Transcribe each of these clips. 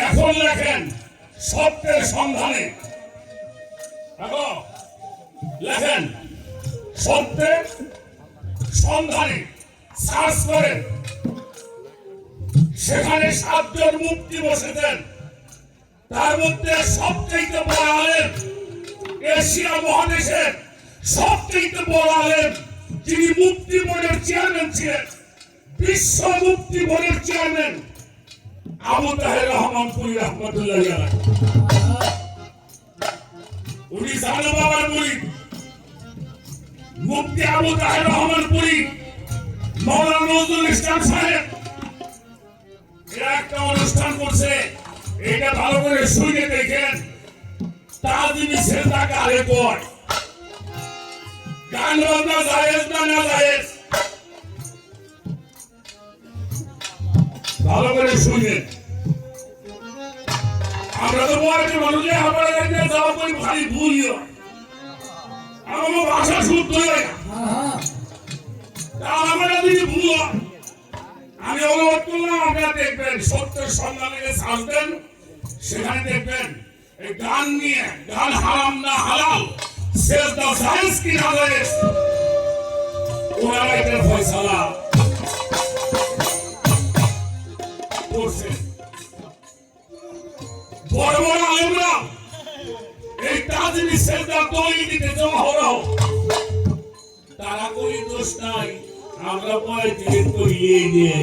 এখন লেখেন সত্যের সন্ধানে, লেখেন সত্যের সন্ধানে সার্চ করেন, সেখানে 7 জন মুফতি বসেছেন। তার মধ্যে সবচেয়ে বড় আলেম, এশিয়া মহাদেশের সবচেয়ে বড় আলেম, যিনি মুফতি বোর্ডের চেয়ারম্যান ছিলেন, বিশ্ব মুফতি বোর্ডের চেয়ারম্যান আবু তাহের রহমান পুরী রহমতুল্লাহ আলাইহি। উনি জানো বাবার মুরিদ মুফতি আবু তাহের রহমান পুরী মাওলানা নজরুল ইসলাম সাহেব একটা অনুষ্ঠান করছে, এটা ভালো করে শুনে দেখেন। তাজিমি সেজদা কারে কয়, গান বাজনা জায়েজ না না জায়েজ, ভালো করে শুনেন। আমরা তো মনে মানুষে আমরা যাওয়া করি ভারী ভুল, আমার ভাষা শুদ্ধ হয় না, আমরা যদি ভুল হয় আমি অনুরোধ করলাম আপনারা দেখবেন সত্যের সন্ধানে সার্চ দেন, সেখানে দেখবেন এই গান নিয়ে, গান হারাম না হালাল, সেজদা জায়েজ কি না জায়েজ, ওনারা এটার ফয়সালা করছে। বড় বড় আলেমরা এই তাজিমি সেজদা দলিল দিতে জমা হলো, তারা করি দোষ নাই, আমরা পরে দিন করিয়ে নিয়ে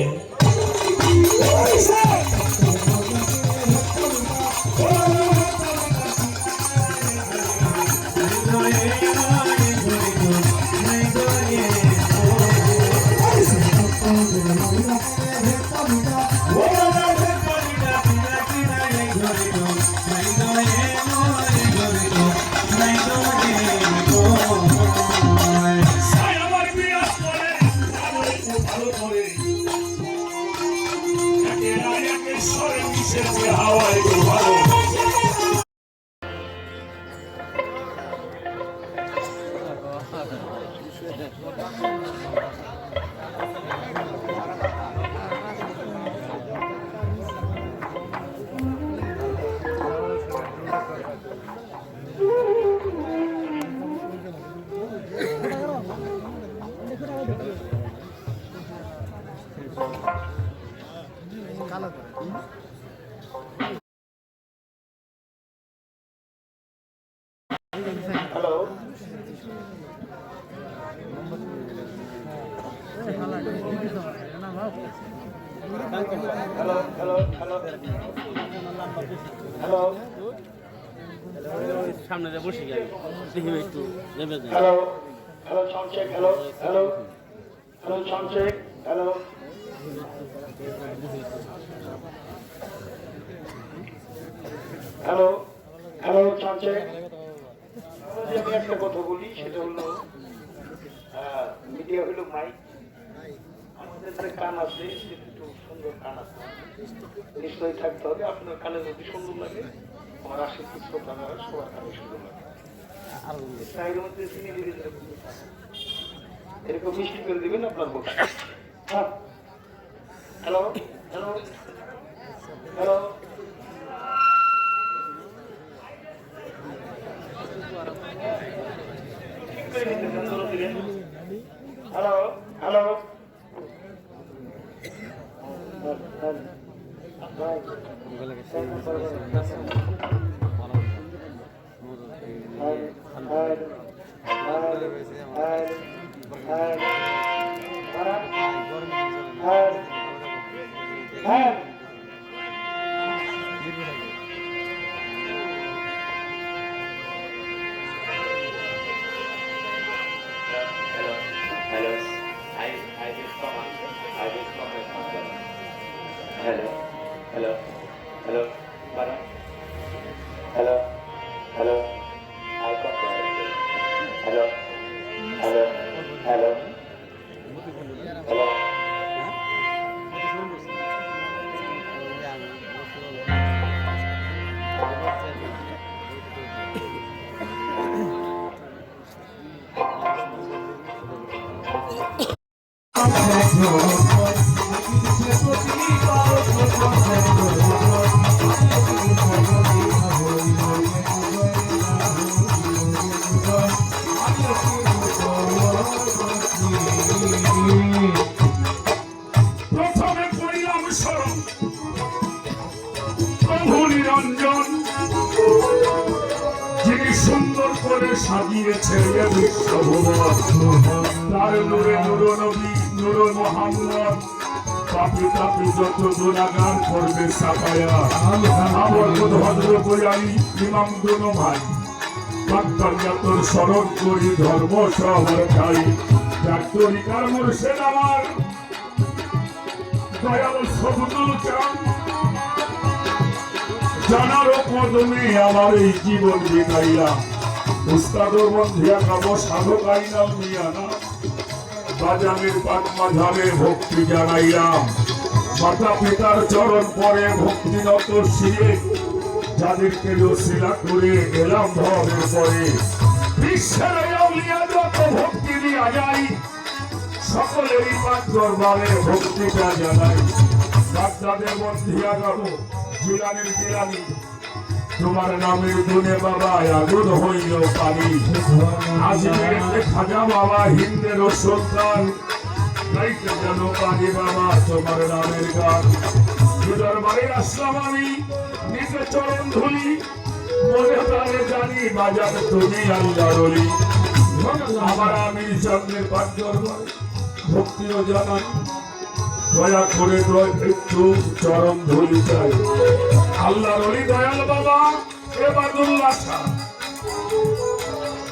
সামনে বসে গেল একটু hello hello sound check, hello hello hello sound check, hello hello hello sound check. আমি একটা কথা বলি, সেটা হলো মিডিয়া হলো মাইক, আমাদের যে কান আছে একটু সুন্দর কান আছে, নিশ্চয়ই থাকতে হবে। আপনার কানে যদি সুন্দর লাগে, আমার আশেপাশে শ্রোতারা সবার কানে সুন্দর লাগে। চায়ের মধ্যে চিনি দিয়ে এরকম মিষ্টি করে দিবেন আপনার বউ। Hello hello hello hello hello Hello. I just come on. I just come my father. Hello. Madam. Hello. I come there. Hello. প্রথমে করিলাম স্মরণ প্রভু নিরঞ্জন, যিনি সুন্দর করে সাজিয়েছে এ বিশ্বভুবন। তার নূরে নূর নবী নূর মোহাম্মদ, পাপি তাপি যত গুনাহগার করবে সাফায়া। আমার ভদ্র করি ইমাম দুনো ভাই, বাক্যান্তর স্মরণ করি ধর্ম শহর খাই। ডাক্তরিকার মুর্শেদ আমার দয়াল সবুজুল চাঁদ, জানার কদমে আমার এই জীবন বিতাইলাম। উস্তাদর বন্ধিয়া কাব সাধক আইনাল মিয়ানা, বাজানের পাক মাঝাবে ভক্তি জানাইলাম। মাতা পিতার চরণ পরে ভক্তি নত শিরে, যাদেরকে রসিলা করে এলাম ভবের পরে। বিশ্বের আউলিয়া যত ভক্তি দিয়া যাই, সকলেরই পাক দরবারে ভক্তিটা জানাই। বাগদাদের বন্ধিয়া গাব জিলানির জিলানি, তোমার নামের গুণে বাবা আগুন হইল পানি। আজমিরেতে খাজা বাবা হিন্দের সুলতান, গাইতে যেন পানি বাবা তোমার নামের গান। দরবারে আসলাম আমি নিজে চরণ ধুলি, মনে প্রাণে জানি বাজার তুমি আল্লাহর ওলি। আমার আমি চন্দ্রের পাক দরবারে ভক্তিও জানাই, দয়া করে একটু চরণ ধুলি চাই। আল্লাহর ওলি দয়াল বাবা এবাদুল্লাহ শাহ,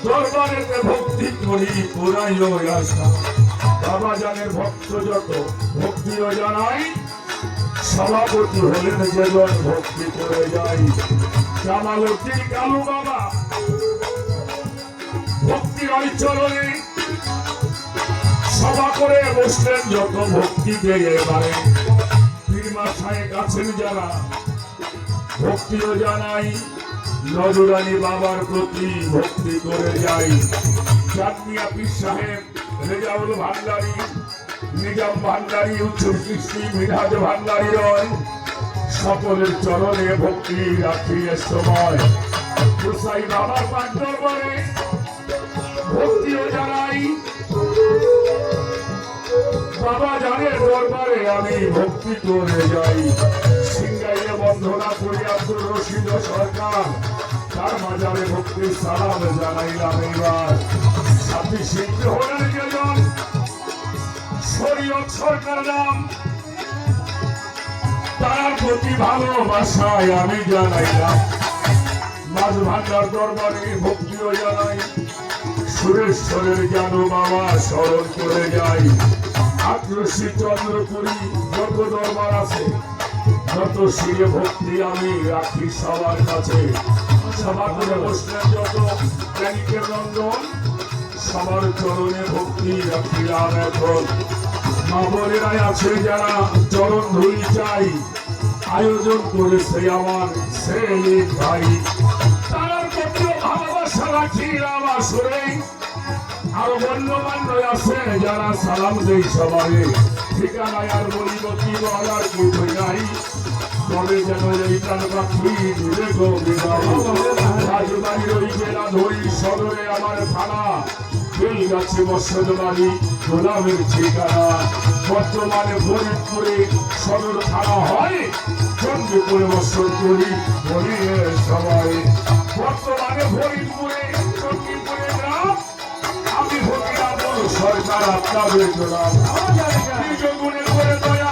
দরবারেতে ভক্তি করি পুরাইল আশা। বাবা জানের ভক্ত যত ভক্তিও জানাই, সভাপতি হলেন যেজন ভক্তি করে যাই। জামালউদ্দিন কালু বাবা ভক্তি চরণে সভা করে বসলেন যত ভক্তি দিয়ে এবারে। পীর মাথায় আছেন যারা ভক্তিও জানাই, নজরানি বাবার প্রতি ভক্তি করে যাই। চাঁদমিয়া পীর সাহেব, রেজাউল ভান্ডারী, নিজাম ভান্ডারী, উচ্চুর কৃষ্টি, মিরাজ ভান্ডারী রয়, সকলের চরণে ভক্তি রাখি এ সময়। গোসাই বাবার পাক দরবারে ভক্তিও জানাই, বাবা জানের দরবারে আমি ভক্তি করে যাই। সিংহাইয়ে বন্ধনা করি আব্দুর রশিদ সরকার, তার মাজারে ভক্তির সালাম জানাইলাম এবার। সাথী শিল্পী হলেন যেজন শরীয়ত সরকার নাম, তার প্রতি ভালোবাসায় আমি জানাইলাম। মাঝ ভান্ডার দরবারে ভক্তিও জানাই, সুরেশ্বরের জানো বাবা স্মরণ করে যাই। আক্রোশী চন্দ্রপুরী যত দরবার আছে, যত শিরে ভক্তি আমি রাখি সবার কাছে। সভা করে বসলেন যত জ্ঞানীকের নন্দন, সবার চরণে ভক্তি রাখিলাম এখন। মা বোনেরাই আছে যারা চরণ ধুলি চাই, আয়োজন করেছে আমার সেলিম ভাই। তার প্রতি ভালোবাসা রাখিলাম আসরে। আরো গণ্যমান্য আছে যারা সালাম দেই সবাই। ঠিকানায় আর বলিব কি বলার কিছুই নাই, তবে যেন এই প্রাণ পাখি দূরে গো বিদায়। রাজবাড়ির ওই জেলা ধরি সদরে আমার থানা, সেই গাছে বসত বাড়ি গোলামের ঠিকানা বর্তমানে ফরিদপুরে সদর থানা হয় চন্দ্রপুরে বসত করি বলিয়ে সবাই বর্তমানে ফরিদপুরে চন্দ্রপুরে গ্রাম আমি ফকিরা বড় সরকার আপনাদের গোলাম নিজ গুণে করে দয়া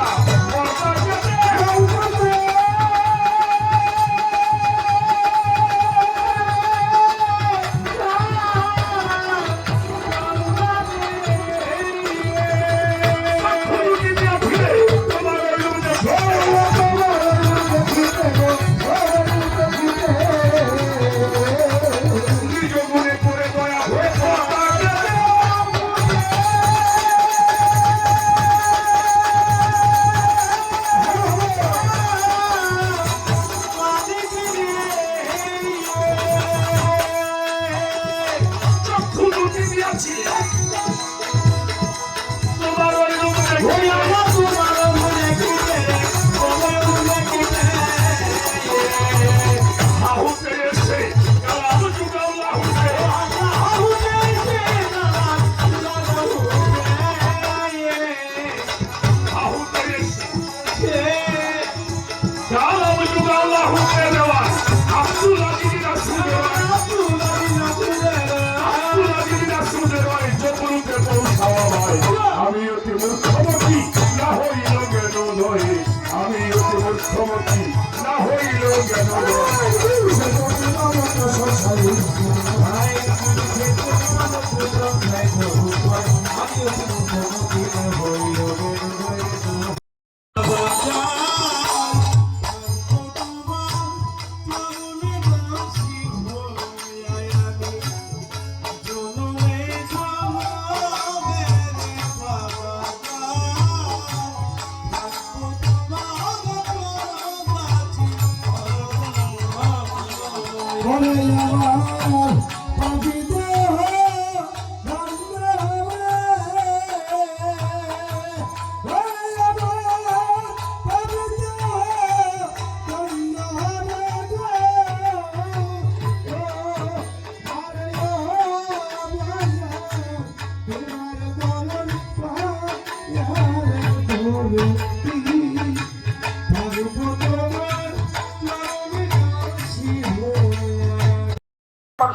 আমি অতি মুখ্যমন্ত্রী না হইল কেন নয় আমি অতি মুখ্যমন্ত্রী না হইল কেন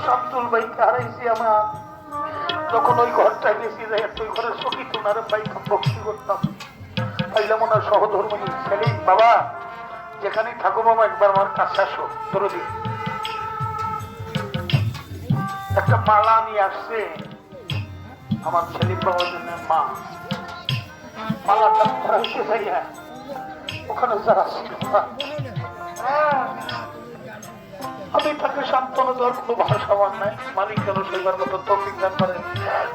শামসুল ভাইকে হারাইছি আমার যখন ওই ঘরটায় গেছি যাই ওই ঘরের সখী তোনার ভাই ভক্তি করতাম পাইলাম ওনার সহধর্মী সেলিম বাবা যেখানেই থাকো বাবা একবার আমার কাছে আসো দরদি একটা মালা নিয়ে আসছে আমার সেলিম বাবার জন্য মা মালাটা পড়াইতে যাইয়া ওখানে যারা ছিল আমি তাকে সান্ত্বনা দেওয়ার কোনো ভাষা আমার নাই মালিক কেন সেবার মতো তৌফিক দান করেন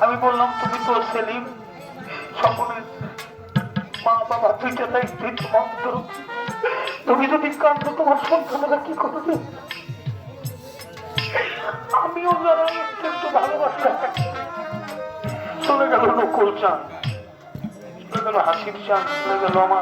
আমি বললাম তুমি তো সেলিম সকলের মা বাবা দুইটা দায়িত্বই তোমার তুমি যদি কাঁদো তোমার সন্তানেরা কি করবে আমিও যারা একটু ভালোবাসা চলে গেল নকুল চাঁদ চলে গেল হাসির চাঁদ চলে গেল আমার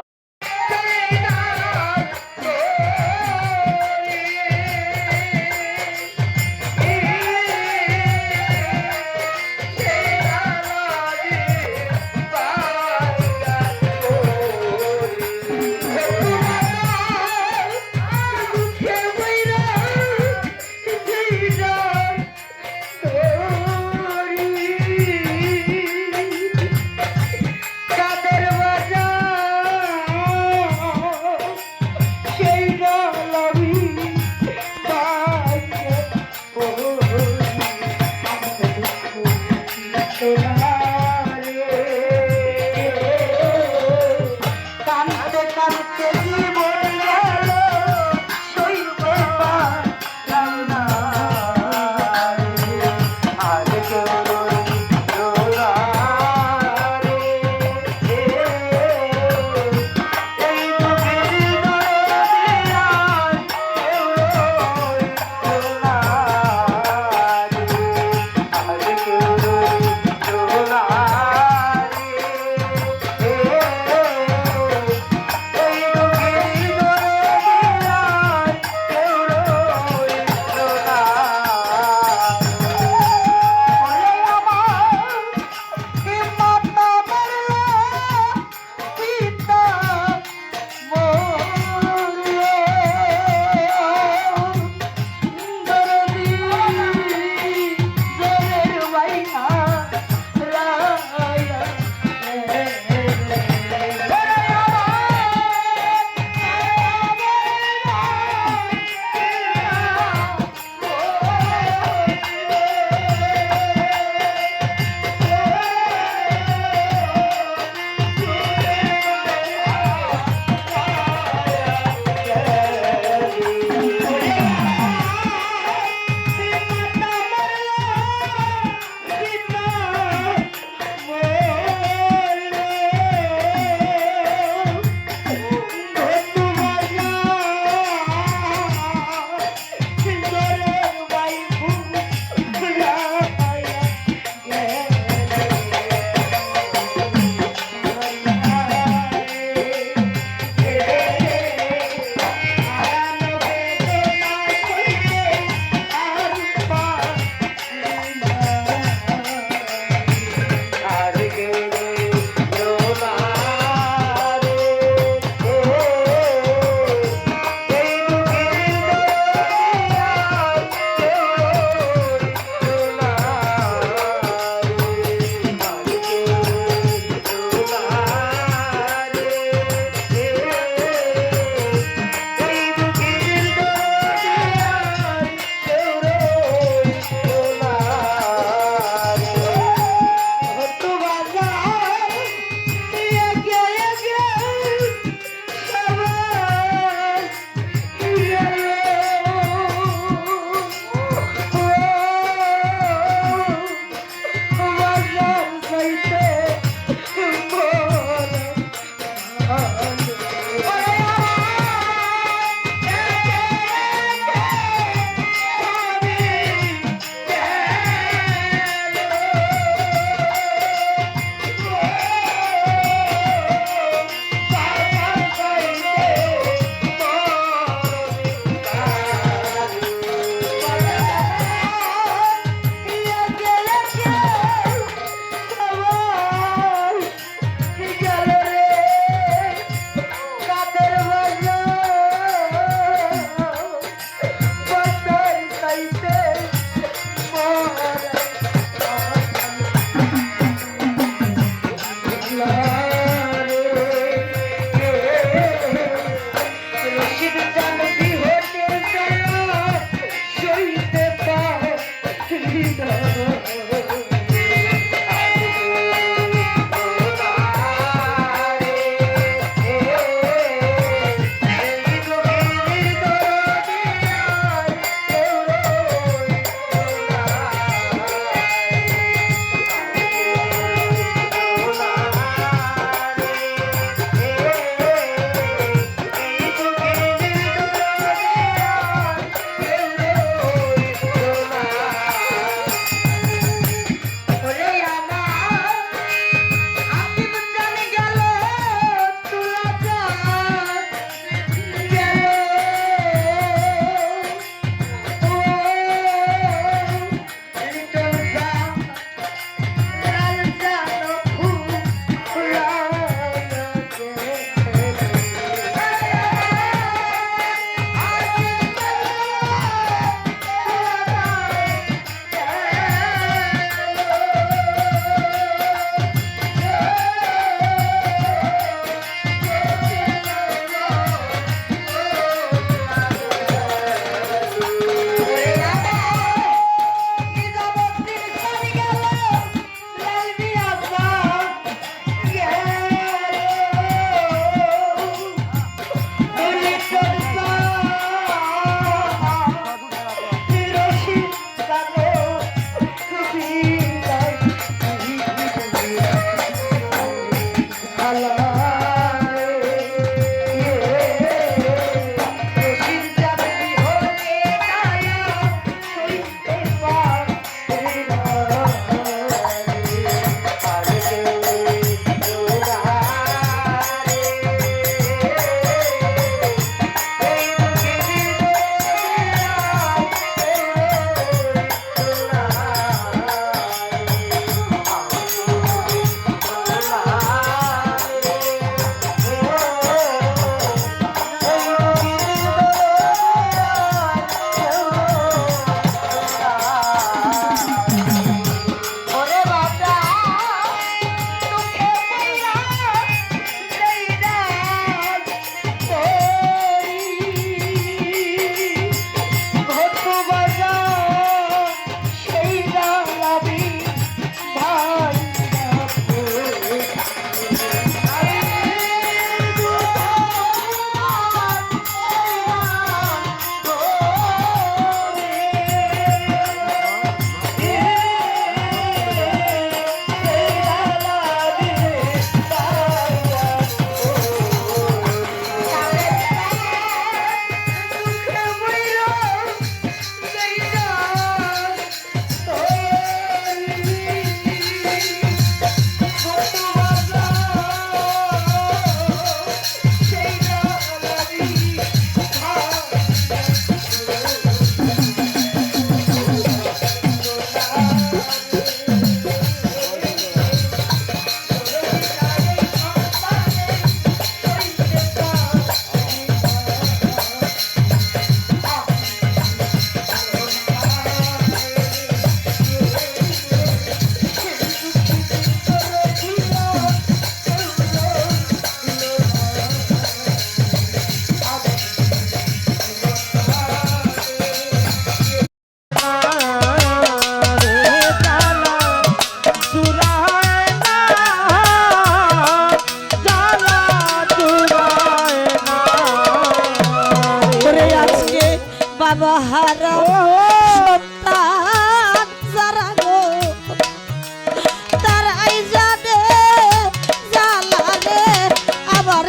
বাবা হারা সন্তান যারা গো তারাই জানে জ্বালারে আবার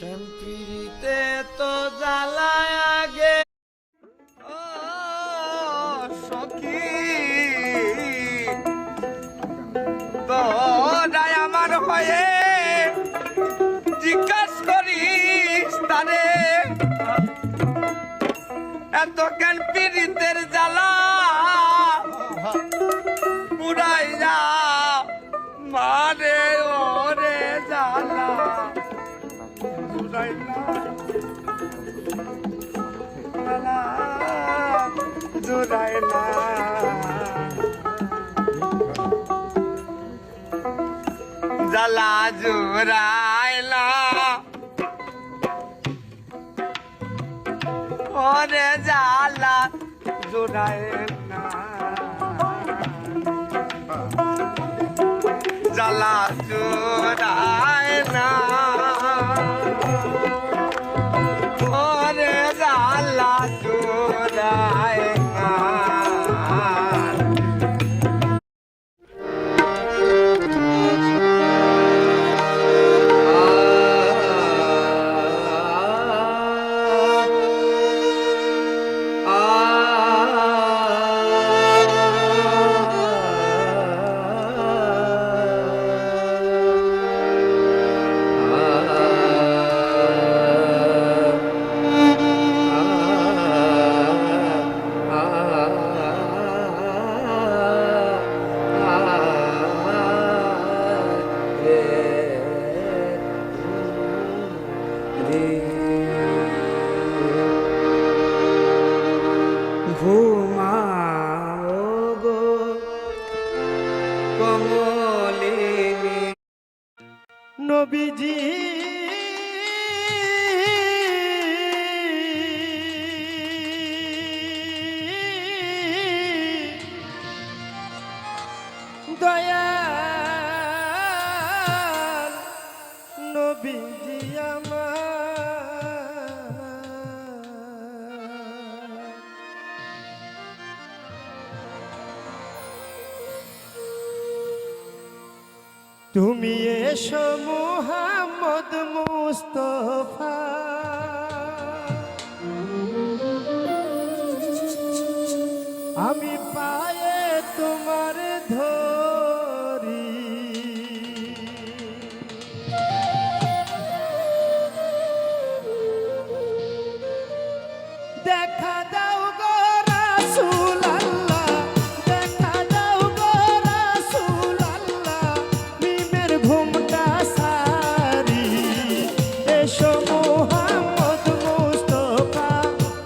শ্যামপিরিতে তো জ্বালায় আগে ও সখী তোরাই আমার হয়ে জিজ্ঞাস করিস তারে এত কেন পীড়িতের জ্বালা পুরাই যা মারে ওরে জ্বালা পুরাই না জ্বালা জুড়াই না জ্বালা জুড়াই না ওরে জ্বালা জুড়াই না জ্বালা জুড়াই না ওরে জ্বালা জুড়াই না ঘুমাও গো কমলিনী নবীজি দয়াল নবীজি তুমি এসো মুহাম্মদ মুস্তফা আমি পায়ে তোমার ধরি দেখা দাও গো রাসূল আল্লাহ দেখা দাও গো রাসূল আল্লাহ মিমের ঘুমটা সারি এসো মুহাম্মদ মুস্তফা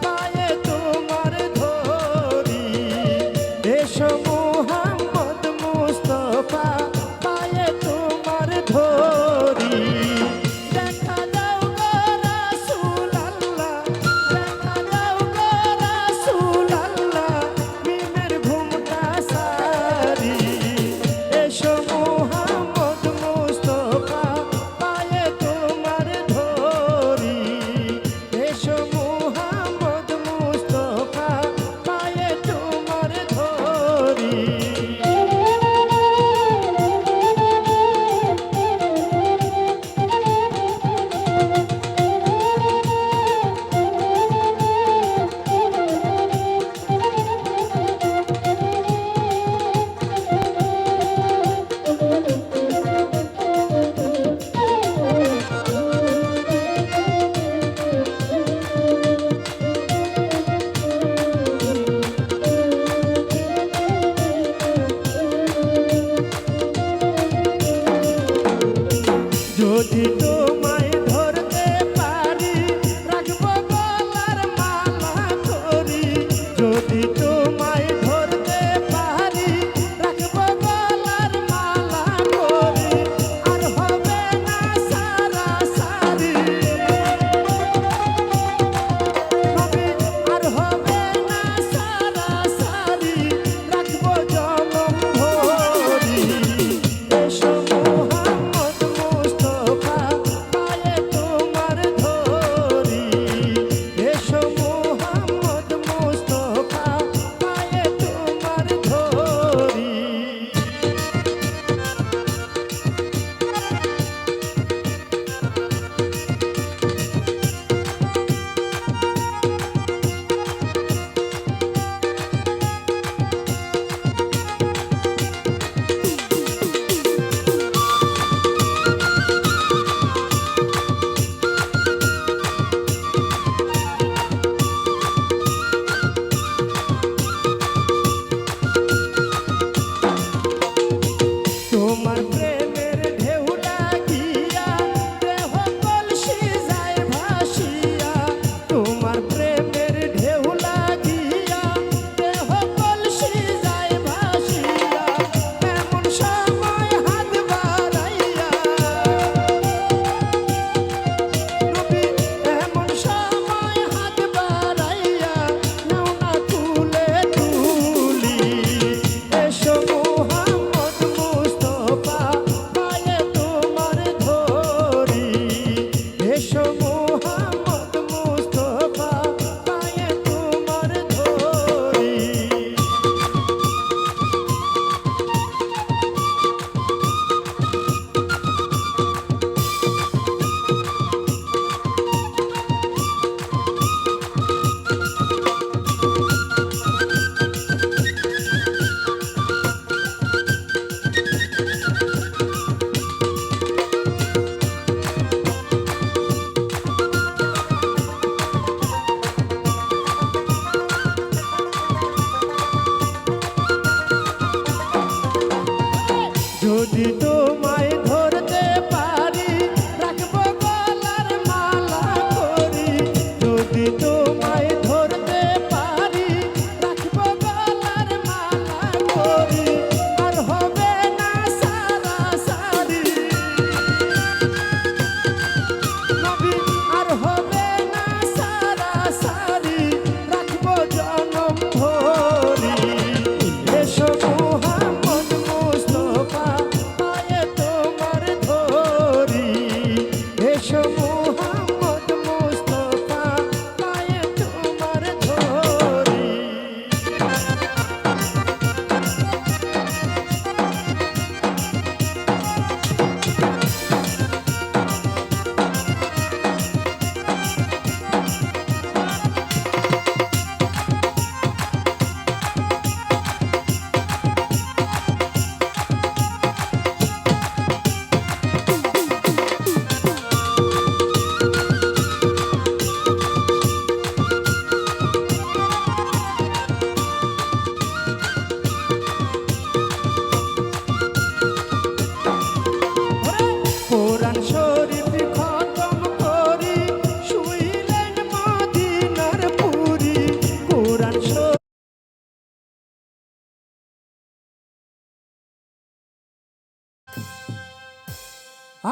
পায়ে তোমার ধরি এসো মুহাম্মদ মুস্তফা পায়ে তোমার ধরি দেখা দাও গো রাসূল আল্লাহ দেখা দাও গো রাসূল আল্লাহ মিমের ঘুমটা সারি এসো মুহাম্মদ মুস্তফা পায়ে তোমার ধরি এসো মুহাম্মদ মুস্তফা পায়ে তোমার ধরি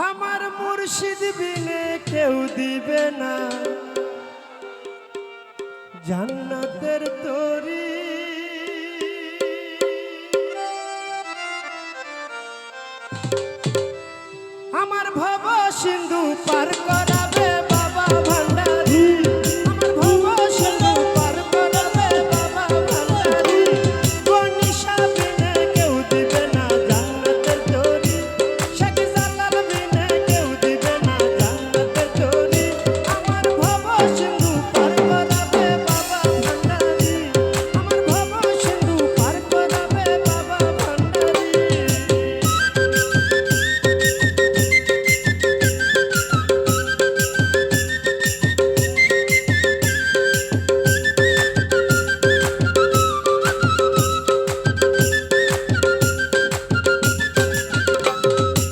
আমার মুর্শিদ বিনে কেউ দিবে না জান্নাতের তরি। আমার ভব সিন্ধু পার করাবে বাবা ভান্ডারি, আমার ভব সিন্ধু পার করাবে বাবা ভান্ডারি। গনিশা বিনে কেউ দিবে না জান্নাতের তরি, শেখ জালাল বিনে কেউ দিবে না জান্নাতের তরি। আমার ভব সিন্ধু পার করাবে বাবা ভান্ডারি, আমার ভব সিন্ধু পার করাবে বাবা ভান্ডারি।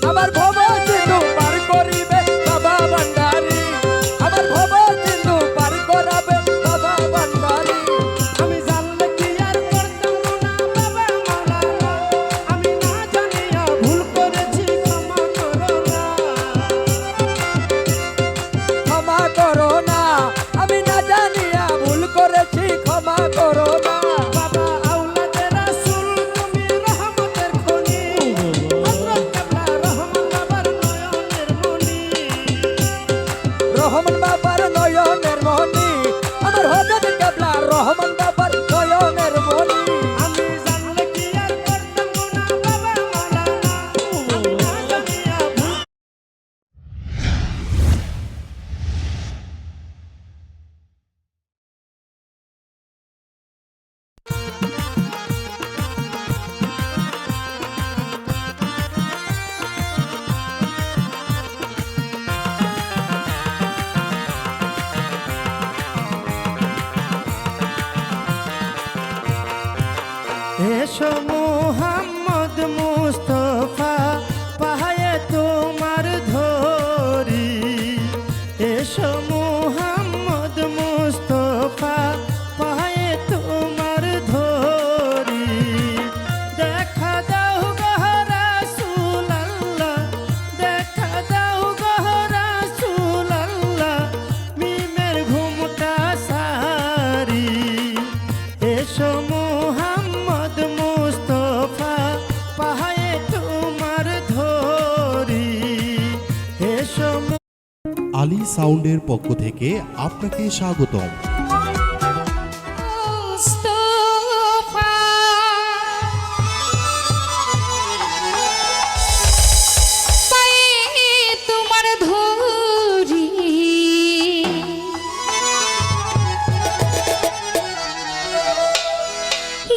আমার ভব সিন্ধু পার করিবে বাবা ভান্ডারি, আমার ভব সিন্ধু পার করাবে বাবা ভান্ডারি। আমি জানলে কি আর করতাম না বাবা মাওলানা, আমি না জানিয়া ভুল করেছি ক্ষমা করো না। ক্ষমা করো না, আমি না জানিয়া ভুল করেছি ক্ষমা করো না। বাবা আওলাদে রাসূল তুমি রহমতের খনি, হযরত কেবলা রহমান বাবার নয়নের মনি। রহমান বাবার নয়নের মনি, আমার হযরত কেবলা রহমান বাবার নয়নের মনি। আমি জানলে কি আর করতাম না বাবা মাওলানা, আমি না জানিয়া ভুল। এসো মুহাম্মদ মুস্তফা পায়ে তোমার ধরি, এসো মুহাম্মদ মুস্তফা পায়ে তোমার ধরি। দেখা দাও গো রাসূলুল্লাহ, দেখা দাও গো রাসূলুল্লাহ, মিমের ঘুমটা সারি। এসো মুহাম্মদ মুস্তফা পায়ে তোমার ধরি, এসো। আলী সাউন্ডের পক্ষ থেকে আপনাকে স্বাগতম। মুস্তাফা পায়ে তোমার ধরি,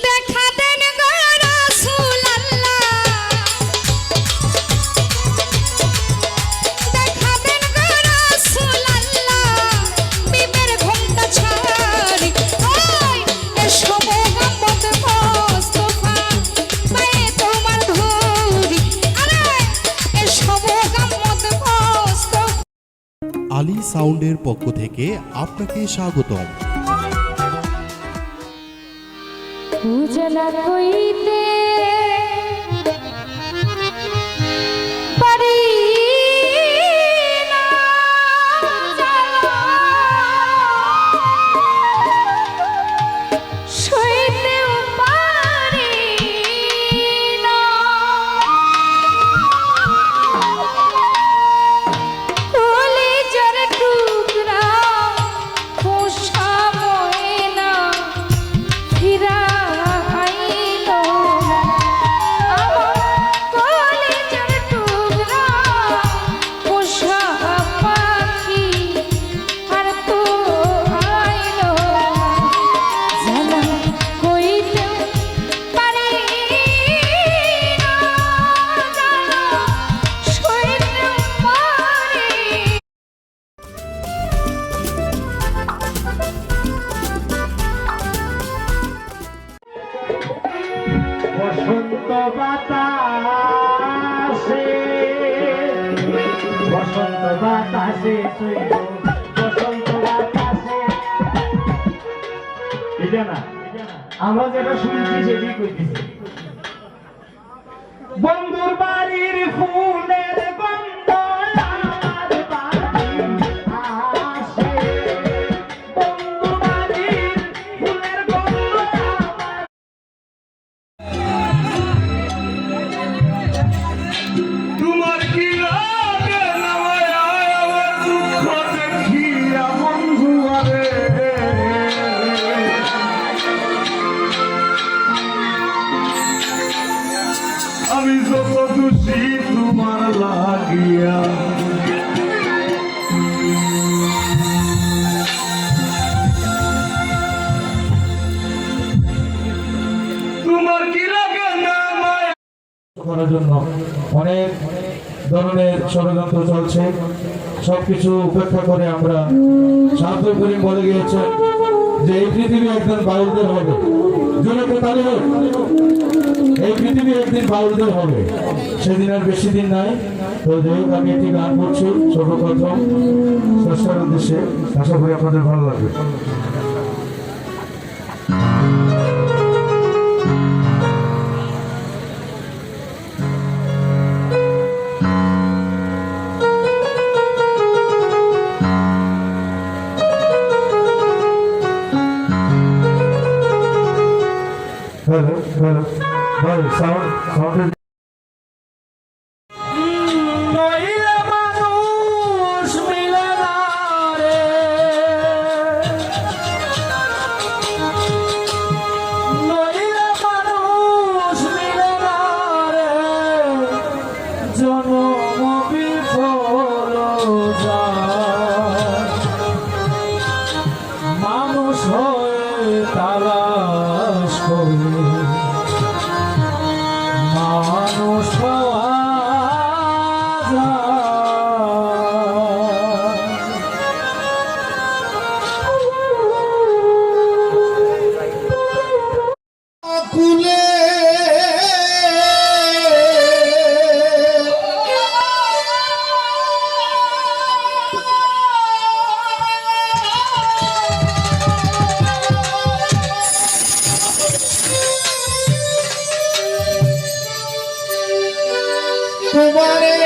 দেখা দেন গো রাসূলুল্লাহ, দেখা দেন গো রাসূলুল্লাহ, বিবের ঘুমটা ছাড়ি। ওই এসো মুহাম্মদ মুস্তফা পায়ে তোমার ধরি, আরে এসো মুহাম্মদ মুস্তফা। আলী সাউন্ডের পক্ষ থেকে আপনাকে স্বাগতম। উজালা কইতে পারি না জ্বালা, সইতেও পারি না। কলিজার টুকরা পোষা ময়না ফিরা আইলো না, আমার কলিজার টুকরা পোষা পাখি আর তো আইলো না। জানা কইতেও পারি না জানা, সইতেও পারি। বসন্ত বাতাসে, বসন্ত বাতাসে চৈব, বসন্ত বাতাসে। এটা না, আমরা যেটা শুনছি সেটাই কইতেছি। বন্ধুর বাড়ির ফুলের গন্ধ করছি তোমার লাগিয়া তোমার কি লাগে না মায়া করার জন্য অনেক ধরনের ষড়যন্ত্র চলছে। সবকিছু উপেক্ষা করে আমরা শান্ত করিম বলে গিয়েছেন যে এই পৃথিবী একদিন বাউলদের হবে। জনকে তালি হোক, এই পৃথিবী একদিন বাউলদের হবে, সেদিন আর বেশি দিন নাই। তো যাই হোক, আমি একটি গান করছি সর্বপ্রথম স্রষ্টার উদ্দেশ্যে, আশা করি আপনাদের ভালো লাগবে। হ্যালো হ্যালো ভাই, সাউন্ড নইলে মানুষ মিলে না রে, নইলে মানুষ মিলে না রে, জনম বিফল যায়, মানুষ হয়ে তালাশ করে মানুষ পাওয়া যায়। কুলে তোমারে